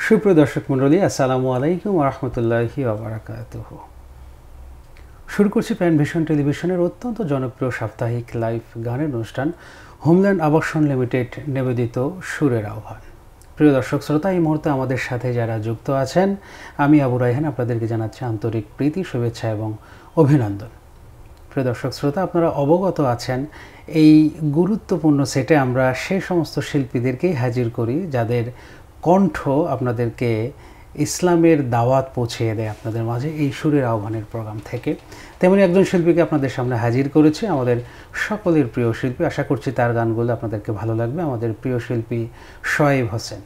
সুপ্রিয় দর্শক মণ্ডলী, আসসালামু আলাইকুম ওয়া রাহমাতুল্লাহি ওয়া বারাকাতুহু। শুরু করছি প্যান ভিশন টেলিভিশনের অত্যন্ত জনপ্রিয় সাপ্তাহিক লাইভ গানের অনুষ্ঠান হোমল্যান্ড আবাসন লিমিটেড নিবেদিত সুরের আহ্বান। প্রিয় দর্শক শ্রোতা, এই মুহূর্তে আমাদের সাথে যারা যুক্ত আছেন, আমি আবু রায়হান আপনাদেরকে জানাচ্ছি আন্তরিক প্রীতি, শুভেচ্ছা এবং অভিনন্দন। প্রিয় দর্শক শ্রোতা, আপনারা অবগত আছেন এই গুরুত্বপূর্ণ সেটে আমরা সেই সমস্ত শিল্পীদেরকেই হাজির করি যাদের কণ্ঠ আপনাদেরকে ইসলামের দাওয়াত পৌঁছিয়ে দেয় আপনাদের মাঝে এই সুরের আহ্বানের প্রোগ্রাম থেকে। তেমনি একজন শিল্পীকে আপনাদের সামনে হাজির করেছি, আমাদের সকলের প্রিয় শিল্পী। আশা করছি তার গানগুলো আপনাদেরকে ভালো লাগবে। আমাদের প্রিয় শিল্পী শোয়েব হোসেন।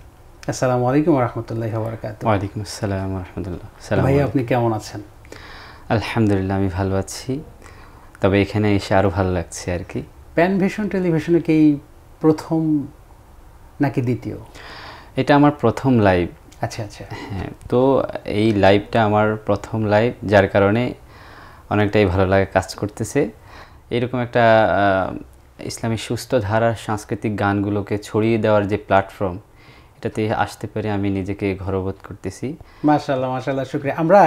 আসসালামু আলাইকুম ওয়া রাহমাতুল্লাহি ওয়া বারাকাতুহু। ওয়া আলাইকুম আসসালাম ওয়া রাহমাতুল্লাহ। ভাই, আপনি কেমন আছেন? আলহামদুলিল্লাহ, আমি ভালো আছি, তবে এখানে এসে আরও ভালো লাগছে আর কি। প্যান ভিশন টেলিভিশনে কি প্রথম নাকি দ্বিতীয়? এটা আমার প্রথম লাইভ। আচ্ছা আচ্ছা। হ্যাঁ, তো এই লাইভটা আমার প্রথম লাইভ, যার কারণে অনেকটাই ভালো লাগে কাজ করতেছে। এরকম একটা ইসলামী সুস্থ ধারার সাংস্কৃতিক গানগুলোকে ছড়িয়ে দেওয়ার যে প্ল্যাটফর্ম, এটাতে আসতে পেরে আমি নিজেকে গর্ববোধ করতেছি। মাশাআল্লাহ মাশাআল্লাহ, শুকরিয়া। আমরা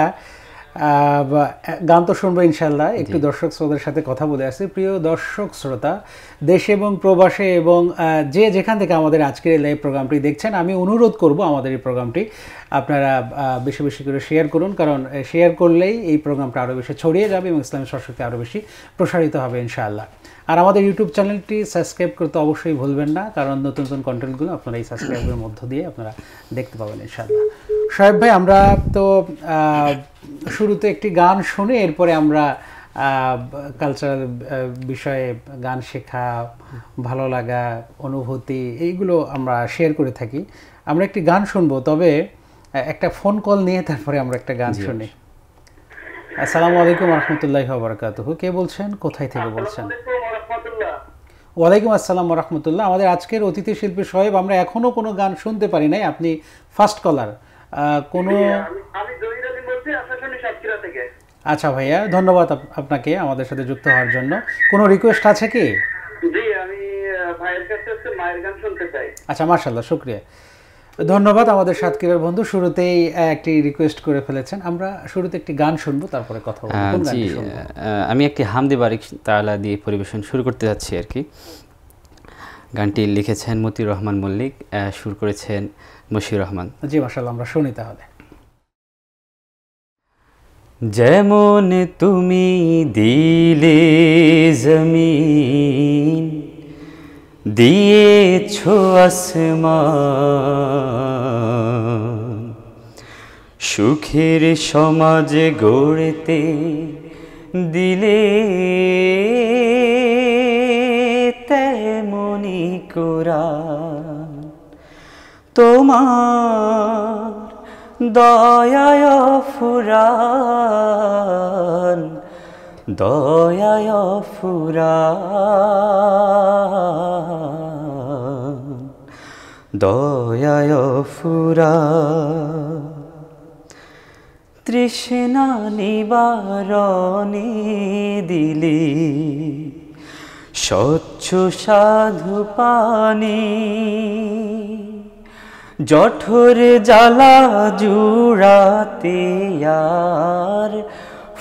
গান তো শুনবো ইনশাআল্লাহ। একটু দর্শক শ্রোতার সাথে কথা বলে আসি। প্রিয় দর্শক শ্রোতা, দেশে এবং প্রবাসে এবং যে যেখান থেকে আমাদের আজকের এই লাইভ প্রোগ্রামটি দেখছেন, আমি অনুরোধ করব আমাদের এই প্রোগ্রামটি আপনারা বেশি বেশি করে শেয়ার করুন, কারণ শেয়ার করলেই এই প্রোগ্রামটা আরও বেশি ছড়িয়ে যাবে এবং ইসলামী সংস্কৃতি আরও বেশি প্রসারিত হবে ইনশাআল্লাহ। আর আমাদের ইউটিউব চ্যানেলটি সাবস্ক্রাইব করতে অবশ্যই ভুলবেন না, কারণ নতুন নতুন কন্টেন্টগুলো আপনারা এই সাবস্ক্রাইবের মধ্য দিয়ে আপনারা দেখতে পাবেন ইনশাআল্লাহ। শোয়েব ভাই, আমরা তো শুরুতে একটি গান শুনে এরপরে আমরা কালচারাল বিষয়ে গান শেখা, ভালো লাগা, অনুভূতি এইগুলো আমরা শেয়ার করে থাকি। আমরা একটি গান শুনবো, তবে একটা ফোন কল নিয়ে তারপরে আমরা একটা গান শুনি। আসসালামু আলাইকুম ওয়া রাহমাতুল্লাহি ওয়া বারাকাতুহু। কে বলছেন, কোথায় থেকে বলছেন? ওয়ালাইকুম আসসালাম ওয়া রাহমাতুল্লাহ। আমাদের আজকের অতিথি শিল্পী শোয়েব, আমরা এখনো কোনো গান শুনতে পারি নাই, আপনি ফার্স্ট কলার। আচ্ছা ভাইয়া, ধন্যবাদ আপনাকে আমাদের সাথে যুক্ত হওয়ার জন্য। কোনো রিকোয়েস্ট আছে কি? জি, আমি ভাইয়ের কাছে একটা মায়ের গান শুনতে চাই। আচ্ছা, মাশাআল্লাহ, শুকরিয়া, ধন্যবাদ। আমাদের সাতক্ষীরার বন্ধু শুরুতেই একটি রিকোয়েস্ট করে ফেলেছেন। আমরা শুরুতে একটি গান শুনবো, তারপরে কথা বলবো। জি, আমি একটি হামদে বারিক তাআলা দিয়ে পরিবেশন শুরু করতে যাচ্ছি আর কি। গানটি লিখেছেন মতিউর রহমান মল্লিক, সুর করেছেন মশিউর রহমান। জি মাশাআল্লাহ, আমরা শুনি তাহলে। যেমন তুমি দিলে জমিন, দিয়েছো আসমান, সুখের সমাজ গড়তে দিলে তেমনি কোরআন, তোমার দয়ায় ফুরান, দয়ায় ফুরান, দয়ায় ফুরান, তৃষ্ণা নিবারণে দিলি স্বচ্ছ সাধু পানি, জঠর জ্বালা জুড়াতে আর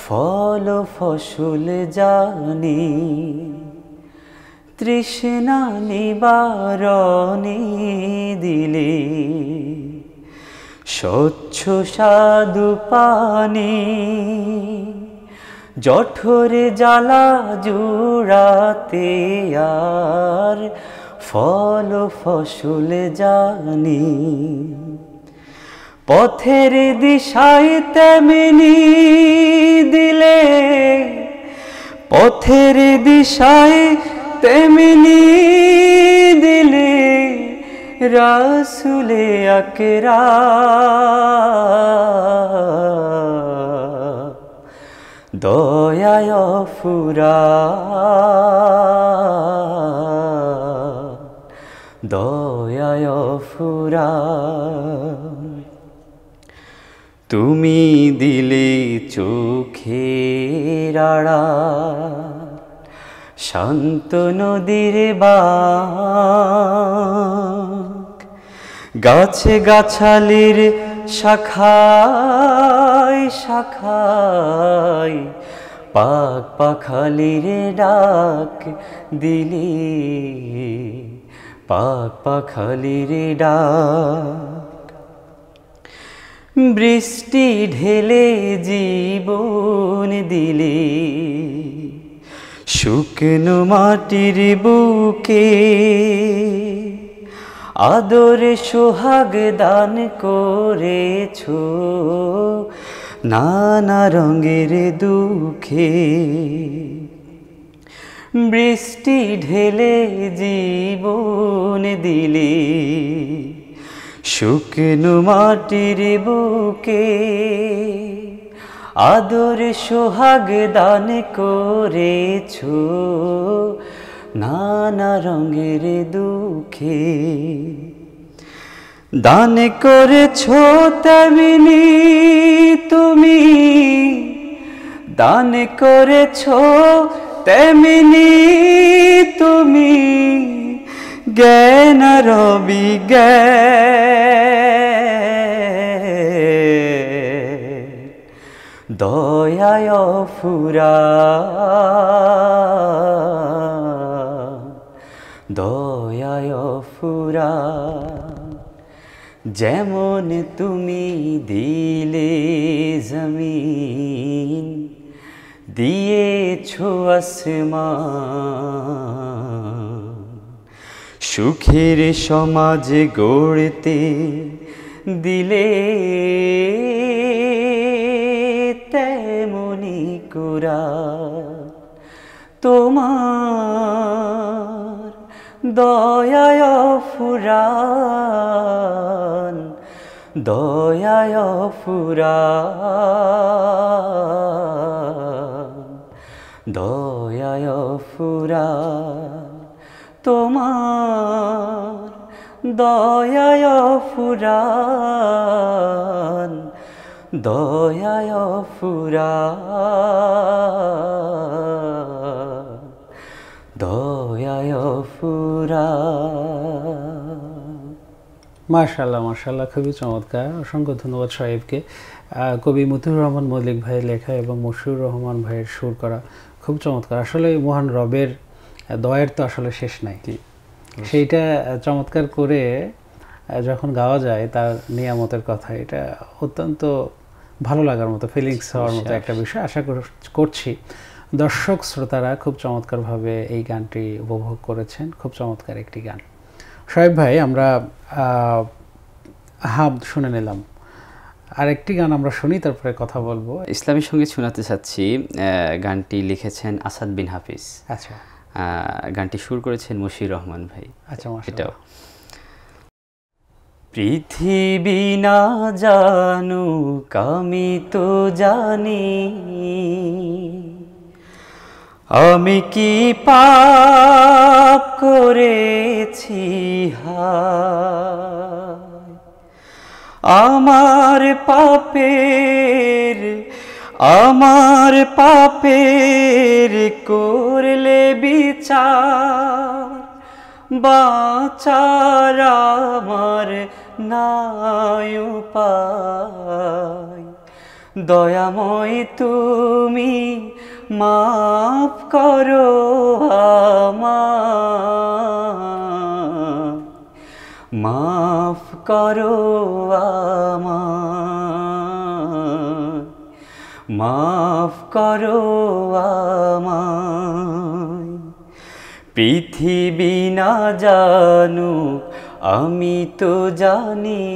ফল ফসল জানি, তৃষ্ণা নিবারণে দিলে স্বচ্ছ সাধু পানি, জঠর জ্বালা জুড়াতে আর ফল ফসল জানি, পথের দিশায় তেমনি দিলে, পথের দিশায় তেমনি দিলে রাসূলে আকরাম, দয়ায় ফুরান, দয়ায় ফুরান, তুমি দিলে চোখের আড়াল, শান্ত নদীর বাঁক, গাছে গাছালির শাখায় শাখায় পাক পাখালির ডাক দিলি, পাক পাখালির ডাক। বৃষ্টি ঢেলে জীবন দিলে, শুকনো মাটির বুকে আদর সোহাগ দান করেছো নানা রঙের দুঃখে। বৃষ্টি ঢেলে জীবন দিলে, শুকনো মাটির বুকে আদর সোহাগ দান করেছো নানা রঙের দুঃখে। দান করেছো তেমনি তুমি, দান করেছো তেমনি তুমি, জ্ঞান আর বিজ্ঞান দয়ায় ফুরান, দয়ায় ফুরান। যেমন তুমি দিলে জমিন, দিয়েছো আসমান, সুখের সমাজ গড়তে দিলে তেমনি কুরআন। তোমার দয়ায় ফুরান, দয়ায় ফুরান, দয়ায় ফুরান। তোমার দয়ায় ফুরান, দয়ায় ফুরান, দয়ায় ফুরান। মাশাআল্লাহ মাশাআল্লাহ, খুবই চমৎকার। অসংখ্য ধন্যবাদ সাহেবকে। কবি মতিউর রহমান মল্লিক ভাইয়ের লেখা এবং মশিউর রহমান ভাইয়ের সুর করা খুব চমৎকার। আসলে মহান রবের দয়ার তো আসলে শেষ নাই, সেইটা চমৎকার করে যখন গাওয়া যায় তার নিয়ামতের কথা, এটা অত্যন্ত ভালো লাগার মতো, ফিলিংস হওয়ার মতো একটা বিষয়। আশা করছি দর্শক শ্রোতারা খুব চমৎকারভাবে এই গানটি উপভোগ করেছেন। খুব চমৎকার একটি গান। সাহেব ভাই, আমরা হামদ শুনে নিলাম, আরেকটি গান আমরা শুনি, তারপরে কথা বলবো। ইসলামী সঙ্গীত শোনাতে চাচ্ছি। গানটি লিখেছেন আসাদ বিন হাফিজ। আচ্ছা, গানটি সুর করেছেন মশিউর রহমান ভাই। আচ্ছা, এটাও পৃথিবী না জানুক আমি তো জানি, আমি কি পাপ করেছি হায়। আমার পাপের করলে বিচার, বাঁচার আমার নাই উপায়। দয়াময় তুমি মাফ করো আমায়, মাফ করো আমায়, মাফ করো আমায়। পৃথিবী না জানুক আমি তো জানি,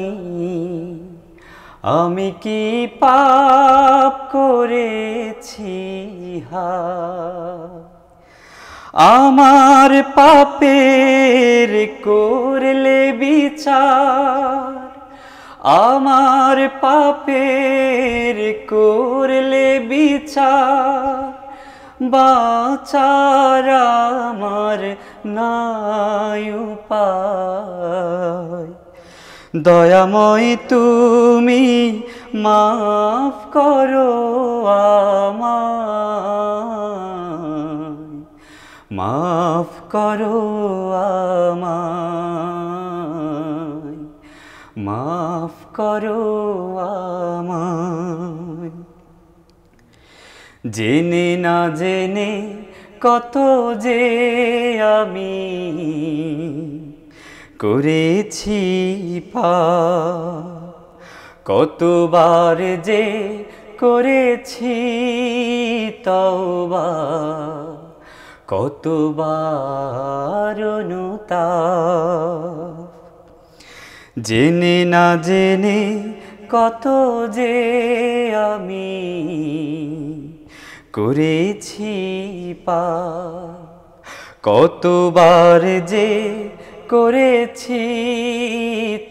আমি কি পাপ করেছি হায়। আমার পাপের করলে বিচার, আমার পাপের করলে বিচার, বাঁচার আমার নাই উপায়। দয়াময় তুমি মাফ করো আমায়, মাফ করো আমায়, মাফ করো আমায়। জেনে না জেনে কত যে আমি করেছি পাপ, কতবার যে করেছি তওবা, কতবার অনুতাপ। জেনে না জেনে কত যে আমি করেছি পাপ, কতবার যে করেছি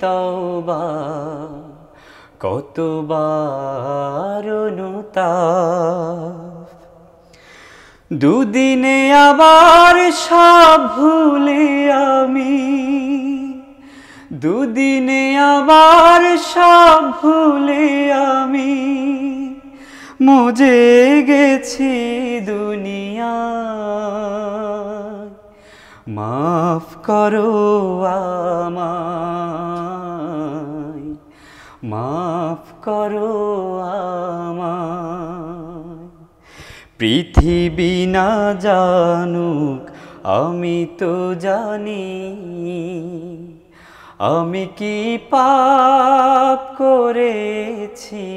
তওবা, কতবার অনুতাপ। দুদিনে আবার সব ভুলে আমি, দুদিনে আবার সব ভুলে আমি মুজে গেছি দুনিয়ায়। মাফ করো আমায়, মাফ করো আমায়। পৃথিবী না জানুক আমি তো জানি, আমি কি পাপ করেছি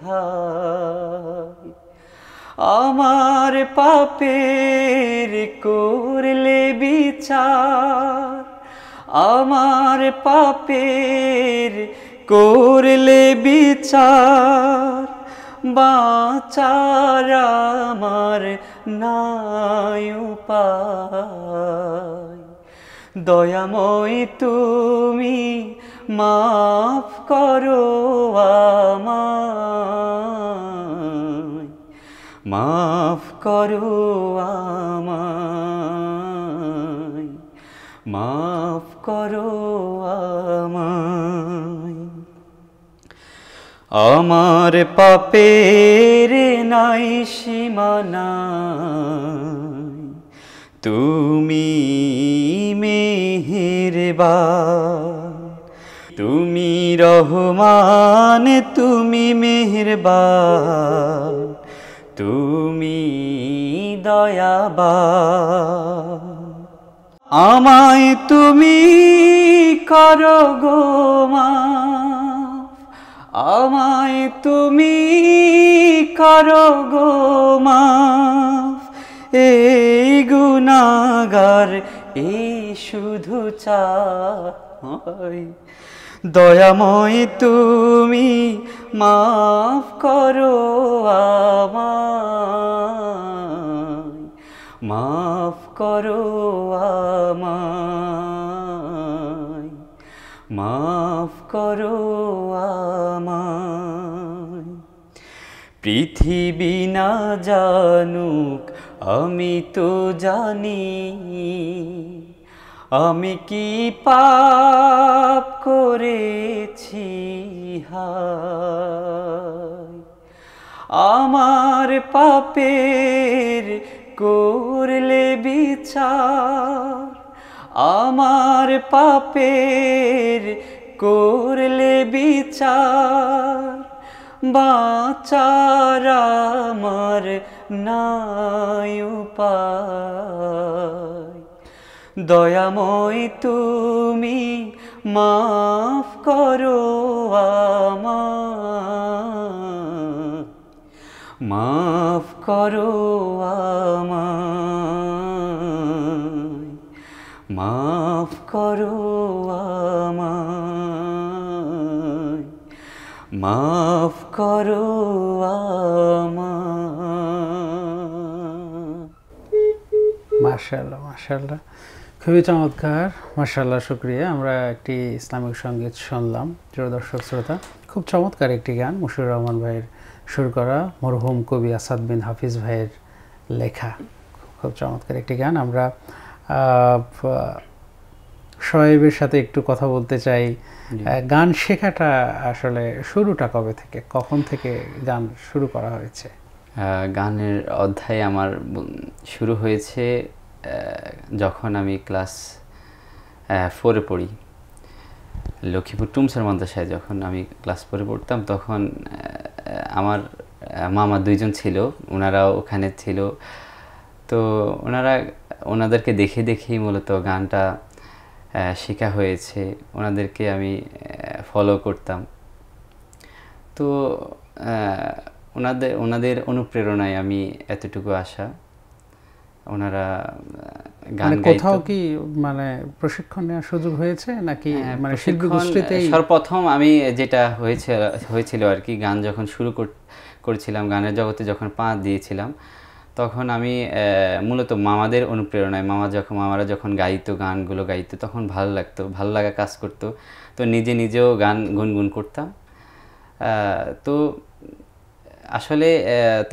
হায়। আমার পাপের করলে বিচার, আমার পাপের করলে বিচার, বাঁচার আমার নাই উপায়। দয়াময় তুমি মাফ করো আমায়, মাফ করো আমায়, মাফ করো আমায়। আমার পাপের নাই সীমানা, তুমি মেহেরবান, তুমি রহমান, তুমি মেহেরবান, তুমি দয়াবান। আমায় তুমি করো গো মাফ, আমায় তুমি করো গো মাফ। এই গুনাহগার এই শুধু চাই, দয়াময় তুমি মাফ করো আমায়, মাফ করো আমায়, মাফ করো আমায়। পৃথিবী না জানুক আমি তো জানি, আমি কি পাপ করেছি হায়। আমার পাপের করলে বিচার, আমার পাপের করলে বিচার, বাঁচার আমার নাই উপায়। দয়াময় তুমি মাফ করো আমায়, মাফ করো আমায়, মাফ করো আমায়, মাফ করো আমায়। মাশাআল্লাহ, মাশাআল্লাহ, খুবই চমৎকার, মাশাআল্লাহ, শুকরিয়া। আমরা একটি ইসলামিক সঙ্গীত শুনলাম। প্রিয় দর্শক শ্রোতা, খুব চমৎকার একটি গান, মশিউর রহমান ভাইয়ের সুর করা, মরহুম কবি আসাদ বিন হাফিজ ভাইয়ের লেখা, খুব চমৎকার একটি গান। আমরা শোয়েবের সাথে একটু কথা বলতে চাই। গান শেখাটা আসলে শুরুটা কবে থেকে, কখন থেকে গান শুরু করা হয়েছে? গানের অধ্যায় আমার শুরু হয়েছে যখন আমি ক্লাস 4-এ পড়ি। লক্ষ্মীপুর টুমসার মাদ্রাসায় যখন আমি ক্লাস 4 পড়তাম, তখন আমার মামা 2 জন ছিল, ওনারাও ওখানে ছিল। তো ওনাদেরকে দেখে দেখেই মূলত গানটা শেখা হয়েছে। ওনাদেরকে আমি ফলো করতাম। তো ওনাদের অনুপ্রেরণায় আমি এতটুকু আসা। ওনারা গান গাইতো। কোথাও কি মানে প্রশিক্ষণ নেওয়ার সুযোগ হয়েছে নাকি মানে শিল্পী গোষ্ঠীতেই? সর্বপ্রথম আমি যেটা হয়েছিল আর কি, গান যখন শুরু করেছিলাম, গানের জগতে যখন পা দিয়েছিলাম, তখন আমি মূলত মামাদের অনুপ্রেরণায়, মামারা যখন গাইতো, গানগুলো গাইতো, তখন ভালো লাগতো, ভালো লাগা কাজ করতো। তো নিজেও গান গুনগুন করতাম। তো আসলে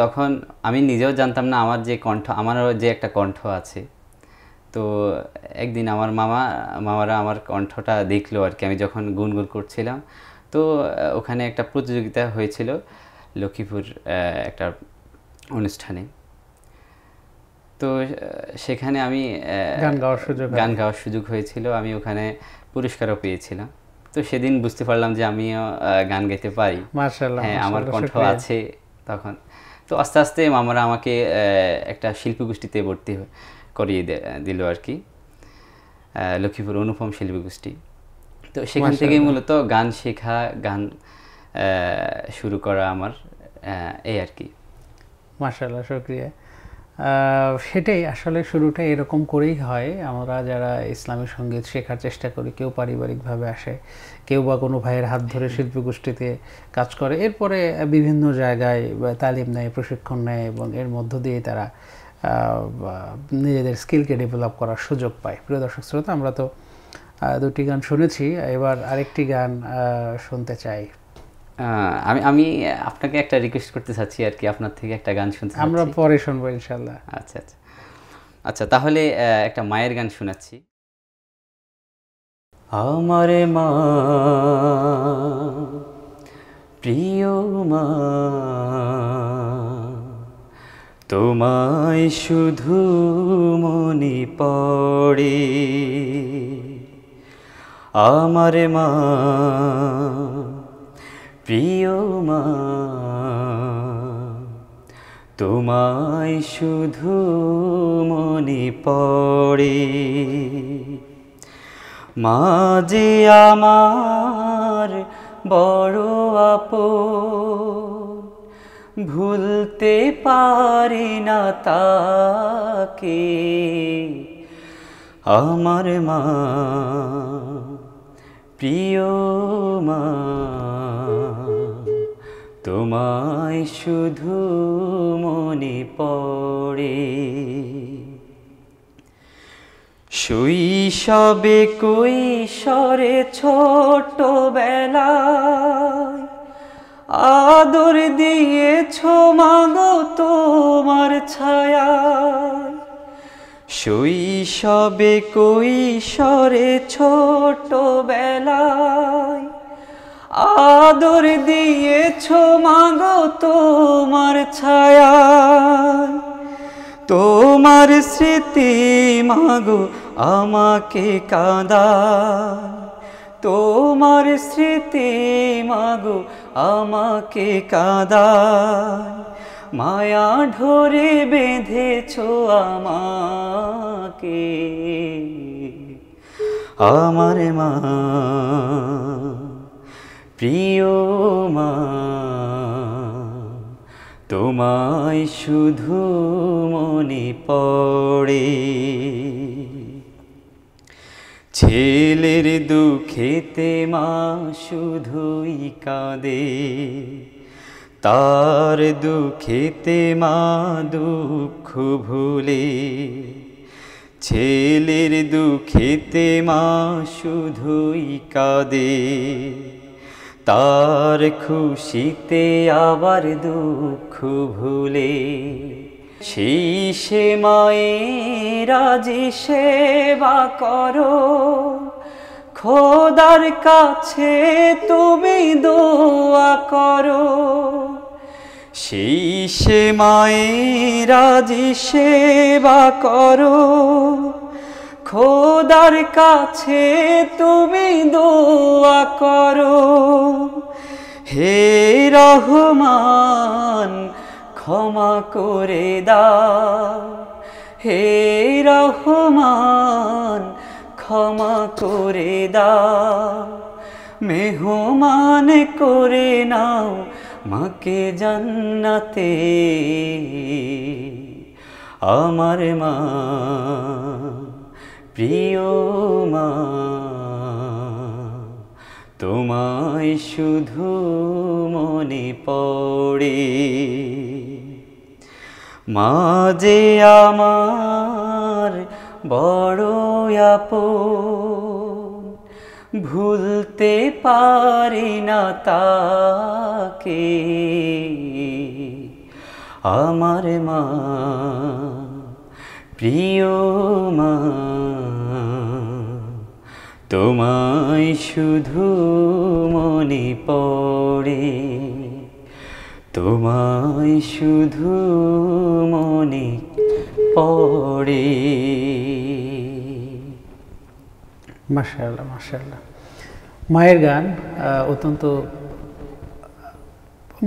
তখন আমি নিজেও জানতাম না আমারও যে একটা কণ্ঠ আছে। তো একদিন আমার মামারা আমার কণ্ঠটা দেখলো আর কি, আমি যখন গুনগুন করছিলাম। তো ওখানে একটা প্রতিযোগিতা হয়েছিল লক্ষ্মীপুর একটা অনুষ্ঠানে। তো সেখানে আমি গান গাওয়ার সুযোগ হয়েছিল। আমি ওখানে পুরস্কারও পেয়েছিলাম। তো সেদিন বুঝতে পারলাম যে আমিও গান গাইতে পারি। মাশাআল্লাহ, হ্যাঁ, আমার কণ্ঠ আছে তখন। তো আস্তে আস্তে মামারা আমাকে একটা শিল্পী গোষ্ঠীতে ভর্তি করিয়ে দিল আর কি, লক্ষ্মীপুর অনুপম শিল্পী গোষ্ঠী। তো সেখান থেকেই মূলত গান শেখা, গান শুরু করা আমার, এই আর কি। মাশাআল্লাহ, শুকরিয়া। সেটাই আসলে শুরুটা এরকম করেই হয়। আমরা যারা ইসলামী সঙ্গীত শেখার চেষ্টা করি, কেউ পারিবারিকভাবে আসে, কেউ বা কোনো ভাইয়ের হাত ধরে শিল্পী গোষ্ঠীতে কাজ করে, এরপরে বিভিন্ন জায়গায় তালিম নেয়, প্রশিক্ষণ নেয়, এবং এর মধ্য দিয়ে তারা নিজেদের স্কিলকে ডেভেলপ করার সুযোগ পায়। প্রিয় দর্শক শ্রোতা, আমরা তো 2টি গান শুনেছি, এবার আরেকটি গান শুনতে চাই। আমি আপনাকে একটা রিকোয়েস্ট করতে চাচ্ছি আর কি, আপনার থেকে একটা গান শুনতে চাচ্ছি। আমরা পরে শুনবো ইনশাআল্লাহ। আচ্ছা, তাহলে একটা মায়ের গান শোনাচ্ছি। আমার মা, প্রিয় মা, তোমায় শুধু মনে পড়ে। আমার মা, প্রিয় মা, তোমায় শুধু মনে পড়ে। মা যে আমার বড় আপন, ভুলতে পারি না তাকে। আমার মা, প্রিয় মা, তোমায় শুধু মনে পড়ে। শৈশবে কৈশোরে ছোটবেলায় আদর দিয়েছ মাগো তোমার ছায়ায়। শৈশবে কৈশোরে ছোটবেলায় আদর দিয়েছ মাগো তোমার ছায়ায়। তোমার স্মৃতি মাগো আমাকে কাঁদায়, তোমার স্মৃতি মাগো আমাকে কাঁদায়। মায়া ধরে বেঁধেছ আমাকে। আমার মা, প্রিয় মা, তোমায় শুধু মনে পড়ে। ছেলের দুঃখেতে মা শুধুই কাঁদে, তার দুঃখেতে মা দুঃখ ভুলে। ছেলের দুঃখেতে মা শুধুই কাঁদে, তার খুশিতে আবার দুঃখ ভুলে। সেই সে মায়ের রাজি সেবা করো, খোদার কাছে তুমি দোয়া করো। সেই সে মায়ের রাজি সেবা করো, খোদার কাছে তুমি দোয়া করো, হে রহমান ক্ষমা করে দাও, হে রহমান ক্ষমা করে দাও, মেহমান করে নাও মাকে জান্নাতে, আমার মা প্রিয় মা, তোমায় শুধু মনে পড়ে, মা যে আমার বড় আপন, ভুলতে পারি না তাকে, আমার মা প্রিয় মা, তোমায় শুধু মনে পড়ে, তোমায় শুধু মনে পড়ে। মাশাআল্লাহ মাশাআল্লাহ। মায়ের গান অত্যন্ত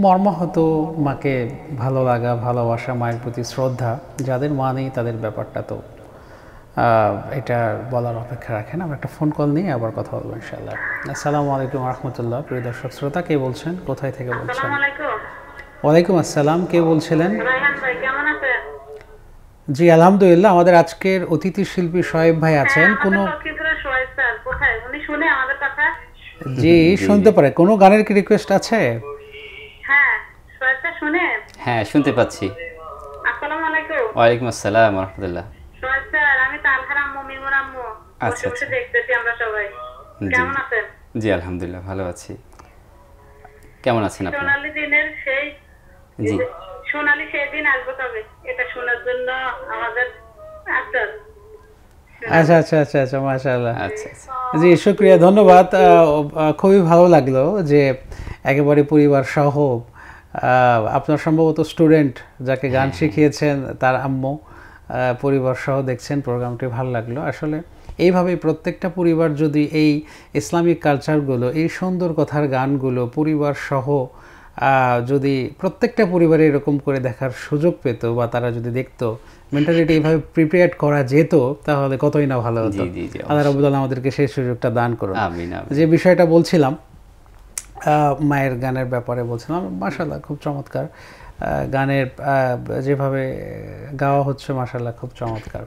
মর্মাহত, মাকে ভালো লাগা, ভালোবাসা, মায়ের প্রতি শ্রদ্ধা, যাদের মা নেই তাদের ব্যাপারটা তো এটা বলার অপেক্ষা রাখে না। আমরা একটা ফোন কল নিয়ে আবার কথা বলবো ইনশাআল্লাহ। আসসালামু আলাইকুম রাহমাতুল্লাহ। প্রিয় দর্শক শ্রোতা, কে বলছেন, কোথায় থেকে বলছেন? আসসালামু আলাইকুম। ওয়ালাইকুম আসসালাম, কে বলছিলেন? রায়হান ভাই কেমন আছেন? জি আলহামদুলিল্লাহ। আমাদের আজকের অতিথি শিল্পী শোয়েব ভাই আছেন। কোনো লক্ষ্মীপুরের সোহেল স্যার কোথায়? উনি শুনে আমাদের কথা? জি শুনতে পারে। কোনো গানের কি রিকোয়েস্ট আছে? হ্যাঁ, সোহেল স্যার শুনে? হ্যাঁ, শুনতে পাচ্ছি। আসসালামু আলাইকুম। ওয়ালাইকুম আসসালাম রহমতুল্লাহ। সোহেল স্যার, আমি তানহার আম্মু, মিমুর আম্মু বসে বসে দেখতেছি আমরা সবাই। কেমন আছেন? জি আলহামদুলিল্লাহ ভালো আছি। কেমন আছেন আপনি? সোনালী দিনের সেই জি সোনালী সেই দিন আসবে তবে, এটা শোনার জন্য আমাদের আদর। আচ্ছা আচ্ছা আচ্ছা আচ্ছা মাশাআল্লাহ। আচ্ছা আচ্ছা। জি শুক্রিয়া, ধন্যবাদ। খুবই ভালো লাগলো যে একেবারে পরিবার সহ আপনার সম্ভবত স্টুডেন্ট যাকে গান শিখিয়েছেন তার আম্মু পরিবার সহ দেখছেন প্রোগ্রামটি, ভালো লাগলো। আসলে এইভাবেই প্রত্যেকটা পরিবার যদি এই ইসলামিক কালচারগুলো, এই সুন্দর কথার গানগুলো পরিবার সহ যদি প্রত্যেকটা পরিবারে এরকম করে দেখার সুযোগ পেত বা তারা যদি দেখতো, মেন্টালিটি এইভাবে প্রিপেয়ার করা যেত, তাহলে কতই না ভালো হতো। আল্লাহ রাব্বুল আলামিন আমাদেরকে সেই সুযোগটা দান করুন। আমিন আমিন। যে বিষয়টা বলছিলাম মায়ের গানের ব্যাপারে বলছিলাম, মাশাআল্লাহ খুব চমৎকার গানের যেভাবে গাওয়া হচ্ছে, মাশাআল্লাহ খুব চমৎকার।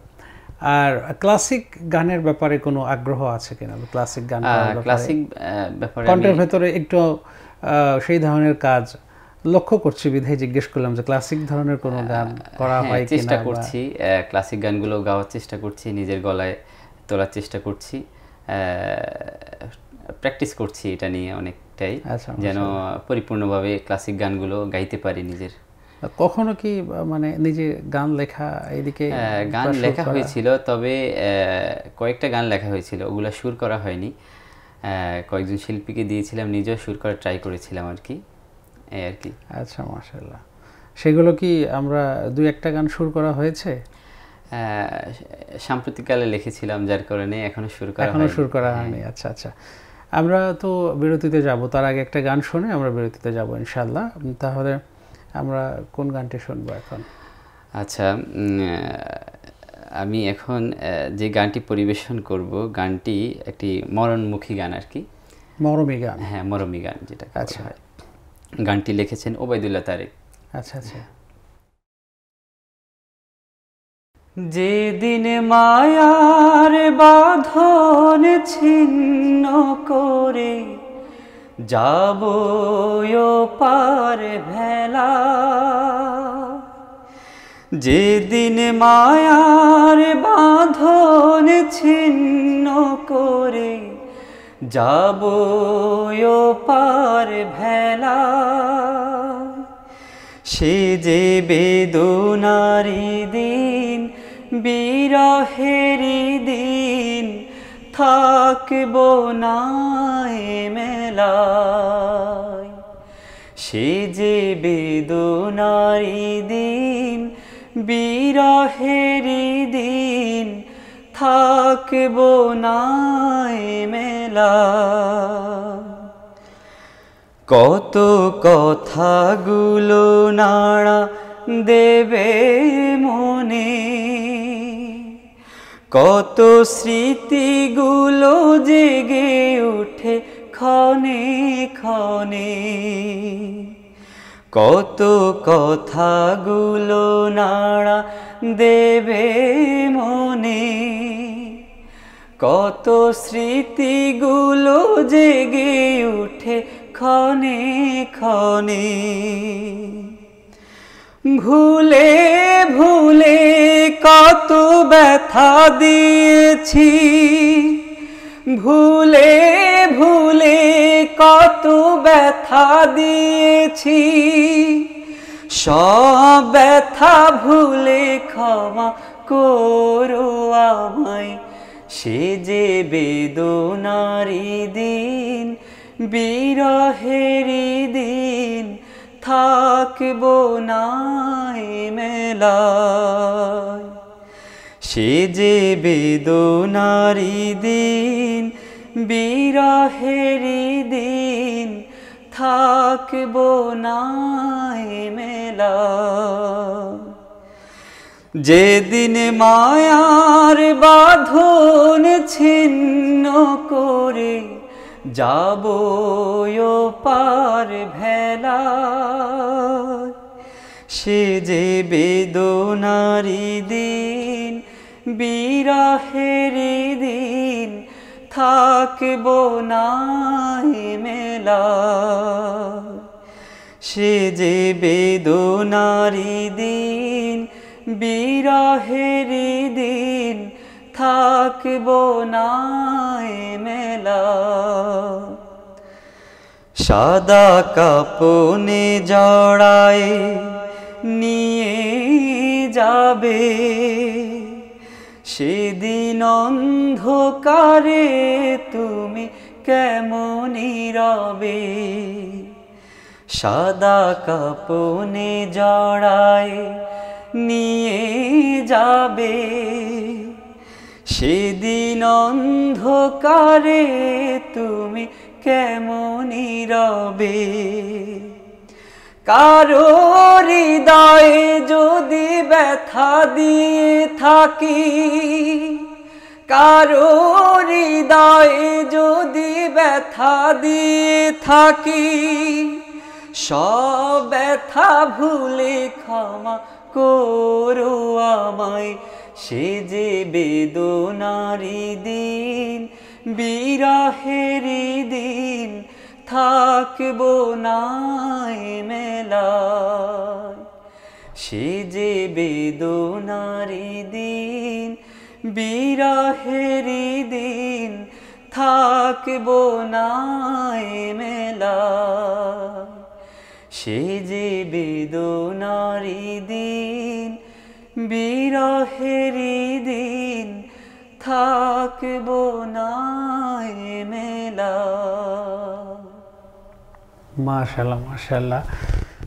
আর ক্লাসিক গানের ব্যাপারে কোনো আগ্রহ আছে কিনা? ক্লাসিক গান ক্লাসিক ব্যাপারে কণ্ঠের ভেতরে একটু সেই ধরনের কাজ লক্ষ্য করছি, বিধায় জিজ্ঞেস করলাম যে ক্লাসিক ধরনের কোনো গান করা হয় কিনা। চেষ্টা করছি, ক্লাসিক গানগুলো গাওয়ার চেষ্টা করছি, নিজের গলায় তোলার চেষ্টা করছি, প্র্যাকটিস করছি এটা নিয়ে অনেকটাই, যেন পরিপূর্ণভাবে ক্লাসিক গানগুলো গাইতে পারি নিজের। কখনো কি মানে নিজে গান লেখা এদিকে? গান লেখা হয়েছিল, তবে কয়েকটা গান লেখা হয়েছিল, ওগুলো সুর করা হয়নি। কয়েকজন শিল্পীকে দিয়েছিলাম, নিজেও সুর করার ট্রাই করেছিলাম আর কি, এই আর কি। আচ্ছা মাশাআল্লাহ। সেগুলো কি আমরা দুই একটা গান সুর করা হয়েছে? সাম্প্রতিককালে লিখেছিলাম, যার কারণে এখনো সুর করা হয়নি। আচ্ছা আচ্ছা। আমরা তো বিরতিতে যাব, তার আগে একটা গান শুনে আমরা বিরতিতে যাব ইনশাআল্লাহ। তাহলে আমরা কোন গানটি শুনবো এখন? আচ্ছা, আমি এখন যে গানটি পরিবেশন করব, গানটি একটি মরণমুখী গান আর কি। মরমী গান? হ্যাঁ, মরমী গান যেটা। আচ্ছা। গানটি লিখেছেন ওবায়দুল্লাহ তারেক। আচ্ছা আচ্ছা। যেদিন মায়ার বাঁধন ছিন্ন করে যাব পার ভেলা, যেদিন মায়ার বাঁধন ছিন্ন করে যাব পার ভেলা, সে যে বেদনারি দিন, বিরহেরি দিন, থাকব না মেলায়, সে যে বেদনারি দিন, বিরহেরি দিন, থাকব না এ মেলা। কত কথাগুলো নাড়া দেবে মনে, কত স্মৃতিগুলো জেগে ওঠে ক্ষণে ক্ষণে, কত কথাগুলো নাড়া দেবে মনে, কত স্মৃতিগুলো জেগে ওঠে ক্ষণে ক্ষণে। ভুলে ভুলে কত ব্যথা দিয়েছি, ভুলে ভুলে কত ব্যথা দিয়েছি, সব ব্যথা ভুলে ক্ষমা করো আমায়। সে যে বেদনারি দিন, বিরহেরি দিন, থাকব না এ মেলায়। সে যে বেদনারি দিন, বিরহেরি দিন, থাকব না এ মেলায়। যেদিন মায়ার বাঁধন ছিন্ন করে যাব পার ভেলায়, সে যে বেদনারি দিন, বিরহেরি দিন, থাকব না এ মেলায়। সে যে বেদনারি দিন, বিরহেরি দিন, থাকব না এ মেলায়। সাদা কাপনে জড়ায় নিয়ে যাবে, সেদিন অন্ধকারে তুমি কেমনি রবে। সাদা কাপনে জড়ায় নিয়ে যাবে, সেদিন অন্ধকারে তুমি কেমনি রবে। কারো হৃদয়ে যদি ব্যথা দিয়ে থাকি, কারো হৃদয়ে যদি ব্যথা দিয়ে থাকি, সব ব্যথা ভুলে ক্ষমা করো আমায়। সে যে বেদনারি দিন, বিরহেরি দিন, থাকব না এ মেলায়। সে যে বেদনারি দিন, বিরহেরি দিন, থাকব না এ মেলায়। সে যে বেদনারি দিন, বিরহেরি দিন, থাকব না এ মেলায়। মাশাআল্লাহ মাশাআল্লাহ,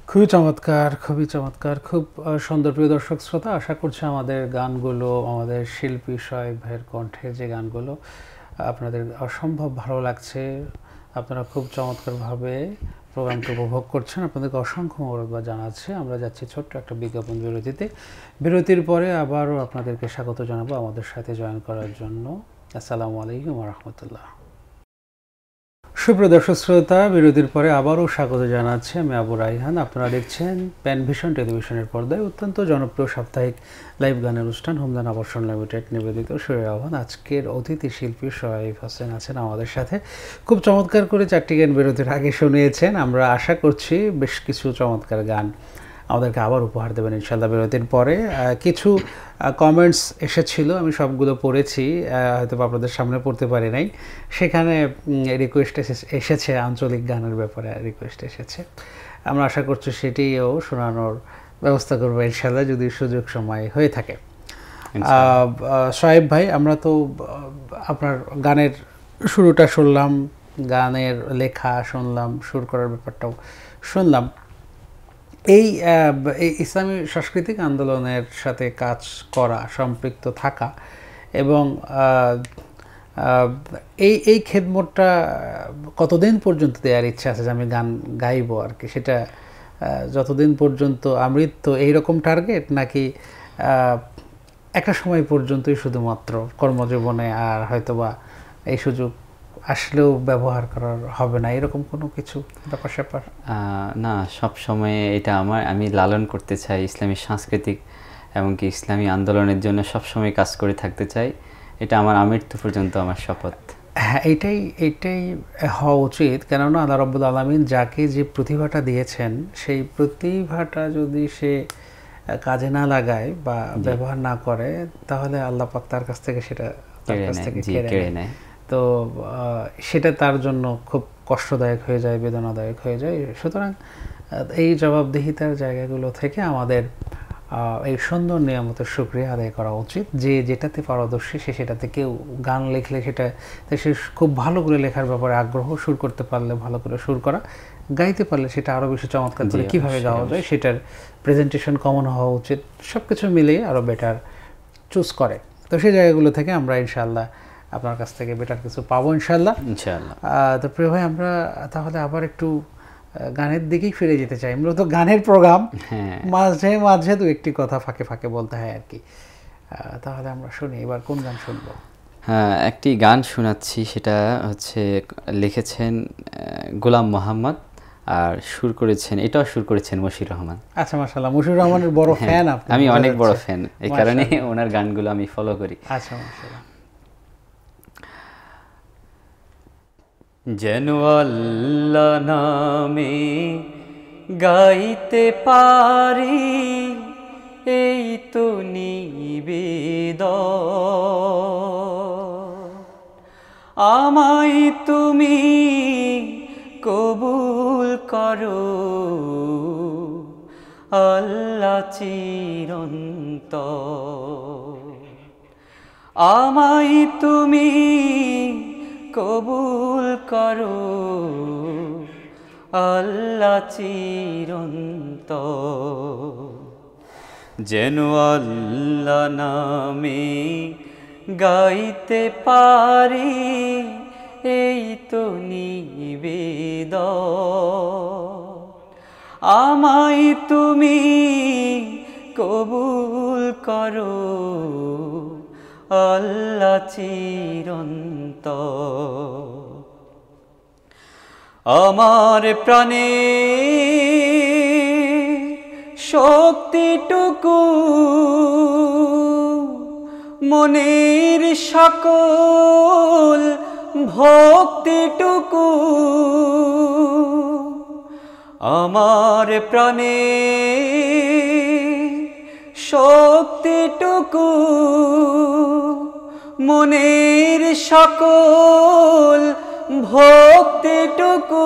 খুবই চমৎকার, খুবই চমৎকার, খুব সুন্দর। প্রিয় দর্শক শ্রোতা, আশা করছি আমাদের গানগুলো, আমাদের শিল্পী শোয়েব ভাইয়ের কণ্ঠে যে গানগুলো আপনাদের অসম্ভব ভালো লাগছে। আপনারা খুব চমৎকারভাবে প্রোগ্রামকে উপভোগ করছেন। আপনাদেরকে অসংখ্য মোবারকবাদ জানাচ্ছি। আমরা যাচ্ছি ছোট্ট একটা বিজ্ঞাপন বিরতিতে। বিরতির পরে আবারও আপনাদেরকে স্বাগত জানাবো আমাদের সাথে জয়েন করার জন্য। আসসালামু আলাইকুম ওয়া রাহমাতুল্লাহ। সুপ্রিয় দর্শক শ্রোতা, বিরতির পরে আবারও স্বাগত জানাচ্ছি আমি আবু রাইহান। আপনারা দেখছেন প্যানভিশন টেলিভিশনের পর্দায় অত্যন্ত জনপ্রিয় সাপ্তাহিক লাইভ গানের অনুষ্ঠান হোমদান আবাসন লিমিটেড নিবেদিত সুরের আহ্বান। আজকের অতিথি শিল্পী শোয়েব হোসেন আছেন আমাদের সাথে। খুব চমৎকার করে 4টি গান বিরতির আগে শুনিয়েছেন। আমরা আশা করছি বেশ কিছু চমৎকার গান আমাদেরকে আবার উপহার দেবেন ইনশাআল্লাহ বিরতির পরে। কিছু কমেন্টস এসেছিল, আমি সবগুলো পড়েছি, হয়তো আপনাদের সামনে পড়তে পারি নাই। সেখানে রিকোয়েস্ট এসেছে, আঞ্চলিক গানের ব্যাপারে রিকোয়েস্ট এসেছে। আমরা আশা করছি সেটিও শোনানোর ব্যবস্থা করবো ইনশাআল্লাহ, যদি সুযোগ সময় হয়ে থাকে। শোয়েব ভাই, আমরা তো আপনার গানের শুরুটা শুনলাম, গানের লেখা শুনলাম, সুর করার ব্যাপারটাও শুনলাম। এই ইসলামী সাংস্কৃতিক আন্দোলনের সাথে কাজ করা, সম্পৃক্ত থাকা, এবং এই এই খেদমতটা কতদিন পর্যন্ত দেওয়ার ইচ্ছা আছে যে আমি গান গাইবো আর কি, সেটা যতদিন পর্যন্ত আমৃত্যু এইরকম টার্গেট, নাকি একটা সময় পর্যন্তই শুধুমাত্র কর্মজীবনে, আর হয়তোবা এই সুযোগ আসলেও ব্যবহার করার হবে না, এরকম কোনো কিছু ব্যাপার স্যাপার? না, সব সময় এটা আমি লালন করতে চাই ইসলামী সাংস্কৃতিক এমনকি ইসলামী আন্দোলনের জন্য সবসময় কাজ করে থাকতে চাই। এটা আমার আমৃত্যু পর্যন্ত আমার শপথ। হ্যাঁ, এইটাই হওয়া উচিত, কেননা আল্লাহ রাব্বুল আলামিন যাকে যে প্রতিভাটা দিয়েছেন সেই প্রতিভাটা যদি সে কাজে না লাগায় বা ব্যবহার না করে, তাহলে আল্লাহ পাক তার কাছ থেকে সেটা কেড়ে নেয়। তো সেটা তার জন্য খুব কষ্টদায়ক হয়ে যায়, বেদনাদায়ক হয়ে যায়। সুতরাং এই জবাবদিহিতার জায়গাগুলো থেকে আমাদের এই সুন্দর নিয়ামতের শুকরিয়া আদায় করা উচিত। যে যেটাতে পারদর্শী সে সেটাতে, কেউ গান লিখলে সেটা সে খুব ভালো করে লেখার ব্যাপারে আগ্রহ, সুর করতে পারলে ভালো করে সুর করা, গাইতে পারলে সেটা আরও বেশি চমৎকার করে কীভাবে গাওয়া যায় সেটার প্রেজেন্টেশন কমন হওয়া উচিত। সব কিছু মিলিয়ে আরও বেটার চুজ করে। তো সেই জায়গাগুলো থেকে আমরা ইনশাআল্লাহ আপনার কাছ থেকে বেটার কিছু পাবো ইনশাআল্লাহ। তো প্রিয় ভাই, আমরা তাহলে আবার একটু গানের দিকেই ফিরে যেতে চাই। আমরা তো গানের প্রোগ্রাম, মাঝে মাঝে দু একটি কথা ফাঁকে ফাঁকে বলতে হয় আর কি। তাহলে আমরা শুনি, এবার কোন গান শুনবো? হ্যাঁ, একটি গান শোনাচ্ছি, সেটা হচ্ছে লিখেছেন গোলাম মোহাম্মদ, আর সুর করেছেন মশিউর রহমান। আচ্ছা, মাশাআল্লাহ, মশিউর রহমানের বড় ফ্যান আপনি? আমি অনেক বড় ফ্যান, এই কারণে ওনার গানগুলো আমি ফলো করি। আচ্ছা, মাশাআল্লাহ। যেন আল্লাহ নামে গাইতে পারি, এই তো নিবেদন, আমায় তুমি কবুল করো আল্লাহ চিরন্তন, আমায় তুমি কবুল করো আল্লাহ চিরন্তন, যেন আল্লাহ নামে গাইতে পারি, এই তো নিবেদন, আমায় তুমি কবুল করো আল্লাহ চিরন্তন, আমার প্রাণে শক্তিটুকু, মনের সকল ভক্তিটুকু, আমার প্রাণে শক্তিটুকু, মনের সকল ভক্তিটুকু,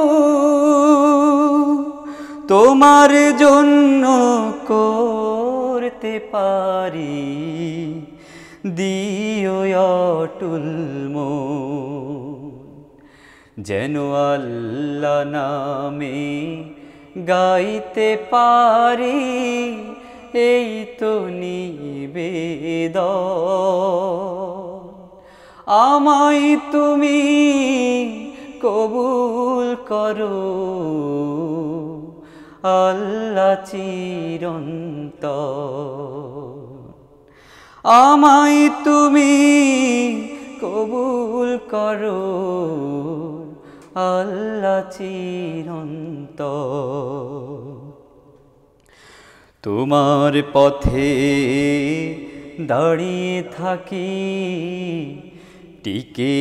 তোমার জন্য করতে পারি, দিও অটুল মন, যেন আল্লাহ নামে গাইতে পারি, এই তো নিবেদন, আমায় তুমি কবুল করো আল্লাহ চিরন্তন, আমায় তুমি কবুল করো আল্লাহ চিরন্তন, তোমার পথে দাঁড়িয়ে থাকি, টিকে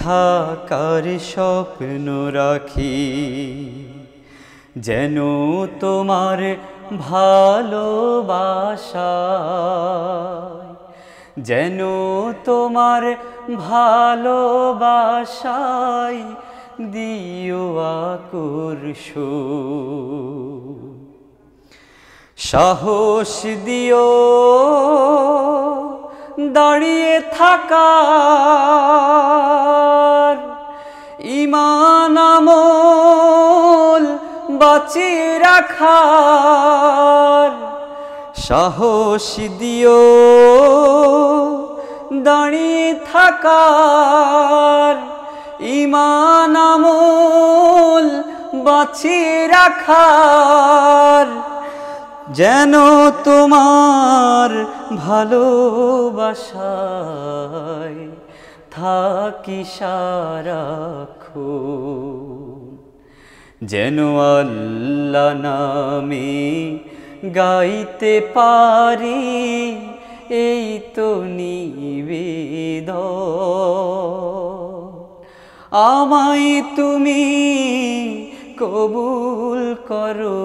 থাকার স্বপ্ন রাখি, যেন তোমার ভালোবাসায়, যেন তোমার ভালোবাসায় দিও আকর্ষণ, সাহস দিও দাঁড়িয়ে থাকার, ঈমান আমল বাঁচিয়ে রাখার, সাহস দিও দাঁড়িয়ে থাকার, ঈমান আমল বাঁচিয়ে রাখার, যেন তোমার ভালোবাসায় থাকি সারাক্ষণ, যেন আল্লাহ নামে গাইতে পারি এই তো নিবেদন। আমায় তুমি কবুল করো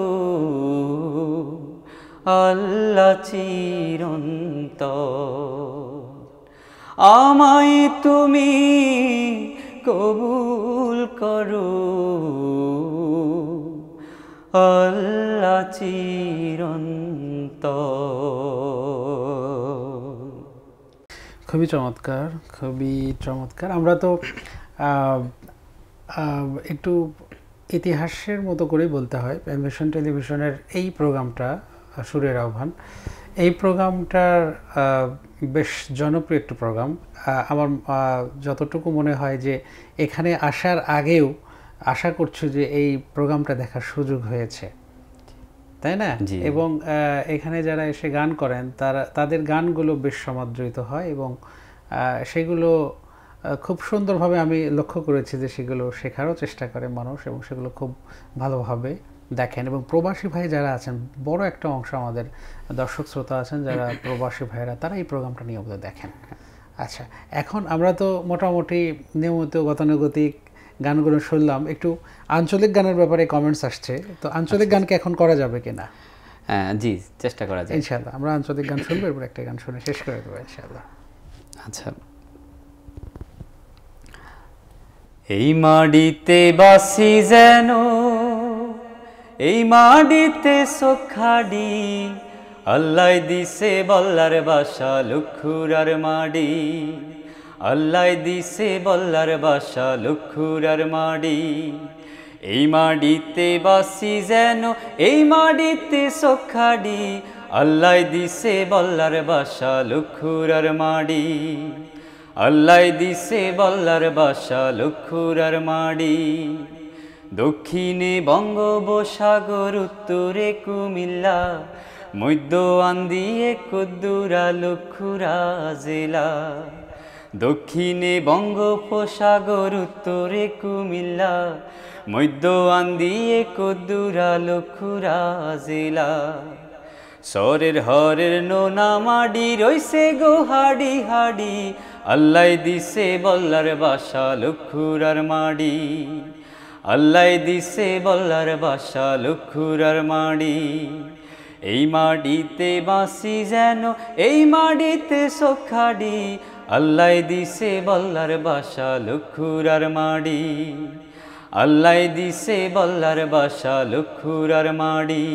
আল্লাহ চিরন্তন, আমায় তুমি কবুল করো আল্লাহ চিরন্তন। খুবই চমৎকার, খুবই চমৎকার। আমরা তো একটু ইতিহাসের মতো করেই বলতে হয়, প্যানভিশন টেলিভিশনের এই প্রোগ্রামটা সুরের আহ্বান, এই প্রোগ্রামটার বেশ জনপ্রিয় একটি প্রোগ্রাম। আমার যতটুকু মনে হয় যে এখানে আসার আগেও আশা করছি যে এই প্রোগ্রামটা দেখার সুযোগ হয়েছে, তাই না? এবং এখানে যারা এসে গান করেন তাদের গানগুলো বেশ সমাদৃত হয় এবং সেগুলো খুব সুন্দরভাবে আমি লক্ষ্য করেছি যে সেগুলো শেখারও চেষ্টা করে মানুষ এবং সেগুলো খুব ভালোভাবে দেখেন। এবং প্রবাসী ভাই যারা আছেন, বড় একটা অংশ আমাদের দর্শক শ্রোতা আছেন যারা প্রবাসী ভাইরা, তারা এই প্রোগ্রামটা নিয়মিত দেখেন। আচ্ছা, এখন আমরা তো মোটামুটি নিয়মিত গতানুগতিক গানগুলো শুনলাম, একটু আঞ্চলিক গানের ব্যাপারে কমেন্টস আসছে, তো আঞ্চলিক গানকে এখন করা যাবে কিনা? জি, চেষ্টা করা যায় ইনশাআল্লাহ। আমরা আঞ্চলিক গান শুনবো, এরপর একটা গান শুনে শেষ করে দেবো ইনশাআল্লাহ। আচ্ছা। এই মাটিতে বাসি যেন, এই মাটিতে সোখাডি, আল্লাহ দিছে বল্লার বাসা লুক্ষুরার মাডি, আল্লাহ দিছে বল্লার বাসা লুক্ষুরার মাডি। এই মাটিতে বাসি যেন, এই মাটিতে সোখাডি, আল্লাহ দিছে বল্লার বাসা লুক্ষুরার মাডি, আল্লাহ দিছে বল্লার বাসা লুক্ষুরার মাডি। দক্ষিণে বঙ্গোপসাগর, উত্তরে কুমিল্লা, মধ্য আন্দিয়ে কুদ্দুরা লুক্ষুরা জেলা। দক্ষিণে বঙ্গোপসাগর, উত্তরে কুমিল্লা, মধ্য আন্দিয়ে কুদ্দুরা লুক্ষুরা জেলা। সরের হরের নোনা মাডি রইছে গো হাডি হাডি, আল্লাহ দিছে বল্লার বাসা লুক্ষুরার মাডি, আল্লাহ দিছে বল্লার বাসা লুক্ষুরার মাডি। এই মাটিতে বাসি যেন, এই মাটিতে সোখাডি, আল্লাহ দিছে বল্লার বাসা লুক্ষুরার মাডি, আল্লাহ দিছে বল্লার বাসা লুক্ষুরার মাডি।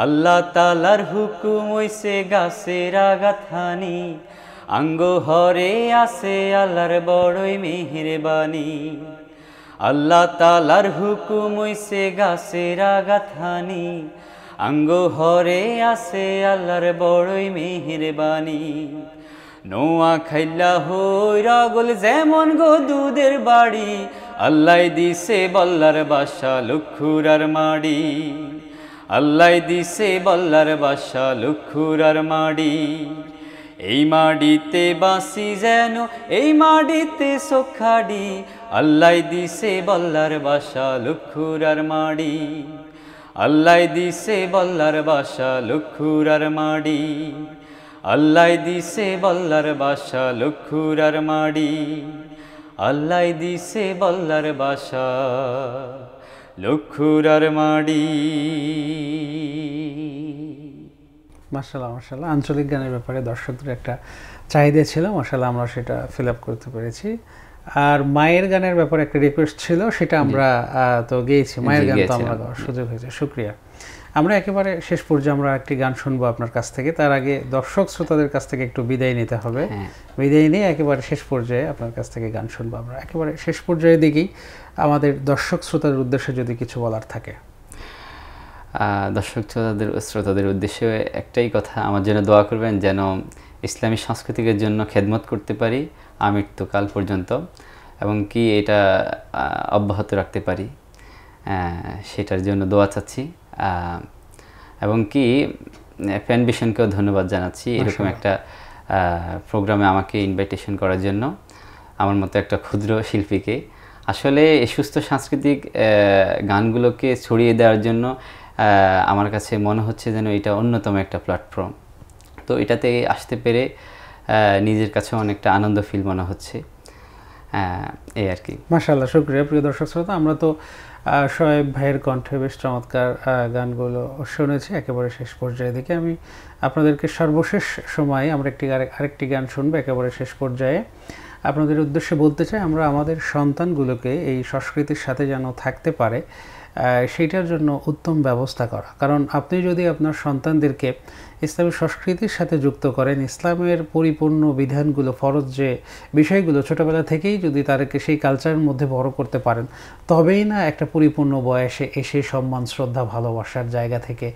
আল্লাহ তালার হুকুম হইছে গাছের আগাথানি, আঙ্গ হরে আছে আল্লাহর বড়ই মেহেরবানি। আল্লাহ তালার হুকুম হইছে গাছের আগাথানি, আঙ্গ হরে আছে আল্লাহর বড়ই মেহেরবানি। নোয়া খাইলা হই রাগল যেমন গো দুধের বাড়ি, আল্লাহ দিছে বল্লার বাসা লুক্ষুরার মাডি, আল্লাহ দিছে বল্লার বাসা লুক্ষুরার মাডি। এই মাটিতে বাসি যেন, এই মাটিতে সোখাডি, আল্লাহ দিছে বল্লার বাসা লুক্ষুরার মাডি, আল্লাহ দিছে বল্লার বাসা লুক্ষুরার মাডি, আল্লাহ দিছে বল্লার বাসা লুক্ষুরার মাডি, আল্লাহ দিছে বল্লার বাসা লুক্ষুরার মাডি। মাশাআল্লাহ, মাশাআল্লাহ। আঞ্চলিক গানের ব্যাপারে দর্শকদের একটা চাহিদা ছিল, মাশাআল্লাহ আমরা সেটা ফিল আপ করতে পেরেছি। আর মায়ের গানের ব্যাপারে একটা রিকোয়েস্ট ছিল, সেটা আমরা তো গেয়েছি, মায়ের গান তো আমরা গাওয়ার সুযোগ হয়েছে, শুকরিয়া। আমরা একেবারে শেষ পর্যায়ে আমরা একটি গান শুনবো আপনার কাছ থেকে, তার আগে দর্শক শ্রোতাদের কাছ থেকে একটু বিদায় নিতে হবে। বিদায় নিয়ে একেবারে শেষ পর্যায়ে আপনার কাছ থেকে গান শুনবো আমরা। একেবারে শেষ পর্যায়ে দিকেই আমাদের দর্শক শ্রোতাদের উদ্দেশ্যে যদি কিছু বলার থাকে। দর্শক শ্রোতাদের উদ্দেশ্যে একটাই কথা, আমার জন্য দোয়া করবেন যেন ইসলামী সংস্কৃতির জন্য খেদমত করতে পারি আমৃত্যুকাল পর্যন্ত, এবং কি এটা অব্যাহত রাখতে পারি, সেটার জন্য দোয়া চাচ্ছি। এবং কি প্যান ভিশনকেও ধন্যবাদ জানাচ্ছি এরকম একটা প্রোগ্রামে আমাকে ইনভাইটেশন করার জন্য, আমার মতো একটা ক্ষুদ্র শিল্পীকে। আসলে এই সুস্থ সাংস্কৃতিক গানগুলোকে ছড়িয়ে দেওয়ার জন্য আমার কাছে মনে হচ্ছে যেন এটা অন্যতম একটা প্ল্যাটফর্ম। তো এটাতে আসতে পেরে নিজের কাছে অনেকটা আনন্দ ফিল মনে হচ্ছে, এই আর কি। মাশাআল্লাহ, শুকরিয়া। প্রিয় দর্শক শ্রোতা, আমরা তো শোয়েব ভাইয়ের কণ্ঠে বেশ চমৎকার গানগুলো শুনেছি একেবারে শেষ পর্যায়ে দিকে। আমি আপনাদেরকে সর্বশেষ সময়ে আমরা আরেকটি গান শুনবো একেবারে শেষ পর্যায়ে। আপনাদের উদ্দেশ্যে বলতে চাই, আমরা আমাদের সন্তানগুলোকে এই সংস্কৃতির সাথে যেন থাকতে পারে সেইটার জন্য উত্তম ব্যবস্থা করা। কারণ আপনি যদি আপনার সন্তানদেরকে ইসলামী সংস্কৃতির সাথে যুক্ত করেন, ইসলামের পরিপূর্ণ বিধানগুলো, ফরজ যে বিষয়গুলো ছোটোবেলা থেকেই যদি তাদেরকে সেই কালচারের মধ্যে বড় করতে পারেন, তবেই না একটা পরিপূর্ণ বয়সে এসে সম্মান, শ্রদ্ধা, ভালোবাসার জায়গা থেকে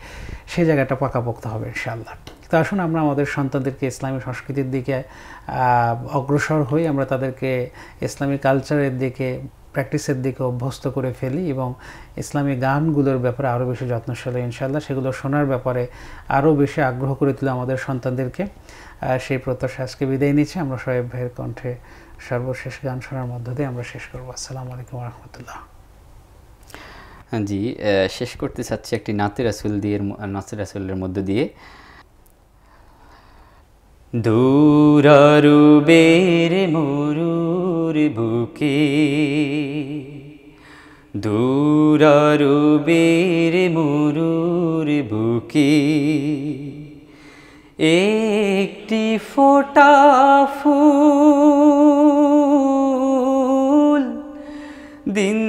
সেই জায়গাটা পাকাপোক্ত হবে ইনশাআল্লাহ। তো আসুন আমরা আমাদের সন্তানদেরকে ইসলামী সংস্কৃতির দিকে অগ্রসর হই, আমরা তাদেরকে ইসলামী কালচারের দিকে, প্র্যাকটিসের দিকে অভ্যস্ত করে ফেলি এবং ইসলামী গানগুলোর ব্যাপারে আরও বেশি যত্নশীল ইনশাআল্লাহ, সেগুলো শোনার ব্যাপারে আরও বেশি আগ্রহ করে তুলে আমাদের সন্তানদেরকে। সেই প্রত্যাশা আজকে বিদায় নিচ্ছি। আমরা শোয়েব ভাইয়ের কণ্ঠে সর্বশেষ গান শোনার মধ্য দিয়ে আমরা শেষ করবো। আসসালামু আলাইকুম ওয়া রাহমাতুল্লাহ। জি, শেষ করতে চাচ্ছি একটি নাতে রাসূলের মধ্য দিয়ে। দূরারুবের মরুর বুকে, দূরারুবের মরুর বুকে, একটি ফোঁটা ফুল, দিন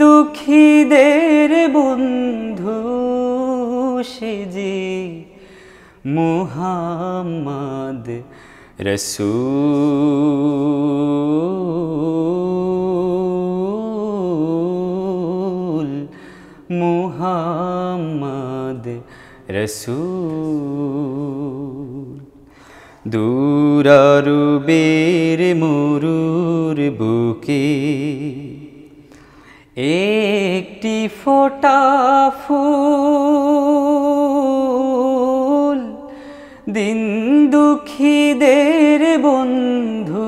দুঃখীদের বন্ধু সেজে, মুহাম্মদ রসূল, মুহাম্মদ রসূল। দূরারুবের মরুর বুকে, একটি ফোঁটা ফুল, দিন দুঃখীদের বন্ধু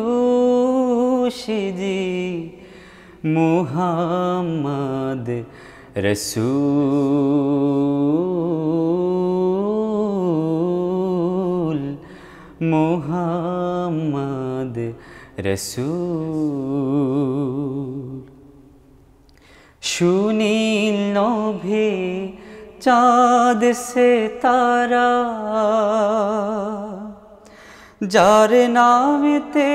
সেজে, মুহাম্মদ রসূল, মুহাম্মদ রসূল। সুনীল নভে চাঁদ সে তারা, যার নামেতে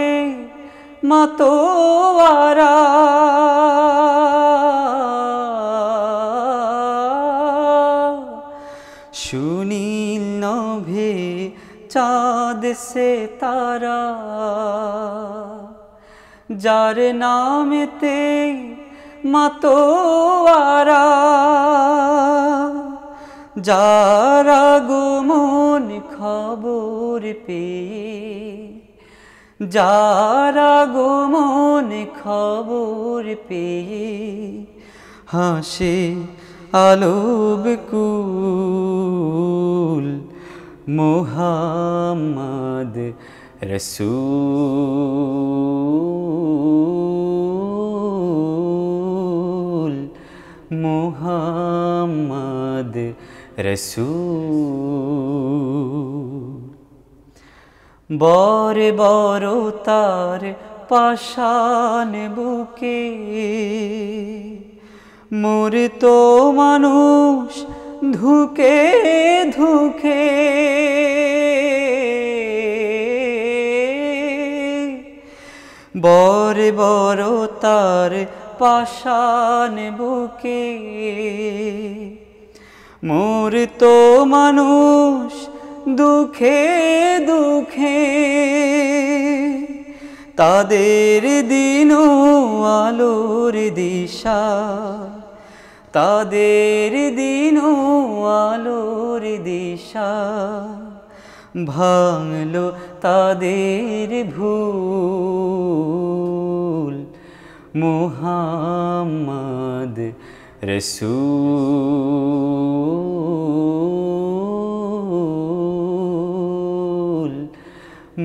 মাতোয়ারা, সুনীল নভে চাঁদ সে তারা, যার নামেতে মাতোয়ারা, যারা গোমন খবর পেয়ে, যারা গোমন খবর পেয়ে, হাসে আলোব কুল, মুহাম্মদ রসূল, মুহাম্মদ রসূল। বরে বড় তার পাষাণ বুকে, মূর্ত মানুষ ধুকে ধুকে, বরে বড় তার পাষাণ বুকে, মূর্ত মানুষ দুঃখে দুঃখে, তাদের দিন আলোর দিশা, তাদের দিন আলোর দিশা, ভাঙলো তাদের ভুল মুহাম্মদ রসূল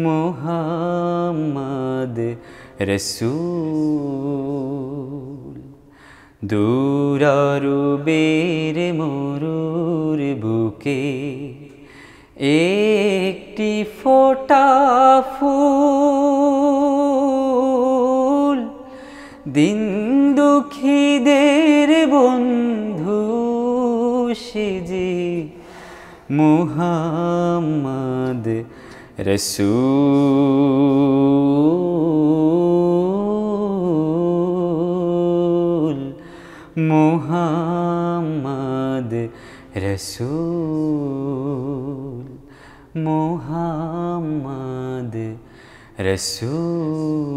মুহাম্মদ রসূল দূরারবের মরুর বুকে একটি ফোঁটা ফুল দিন দুঃখীদের বন্ধু সেজে মুহাম্মদ রসূল মুহাম্মদ রসূল মুহাম্মদ রসূল